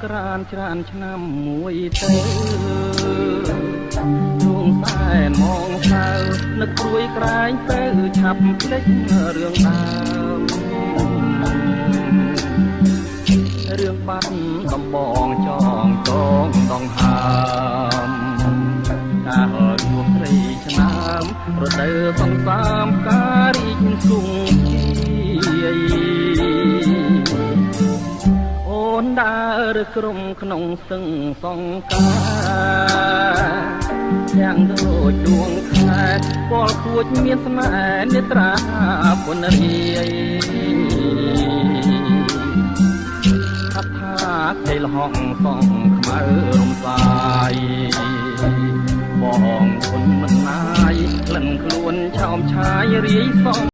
ក្រានច្រើនឆ្នាំមួយទៅរួងសែនមកសៅនឹកព្រួយក្រែងទៅឆាប់ភ្លេចរឿងដើមរឿងបាត់ដំបងចងចងដងហើមកាលជួបស្រីឆ្នាំរដូវសង្សាមការរីកសុខជាអូនដើរក្រុមក្នុងសឹងសង្ការយ៉ាងដូចដួងខែពលគួចមានស្នេហ៍នេត្រាពុនរាយថាក្ដីលហកសងខ្មៅរំសាយបងគុណមិនណាយក្លិនខ្លួនឆោមឆាយរាយសង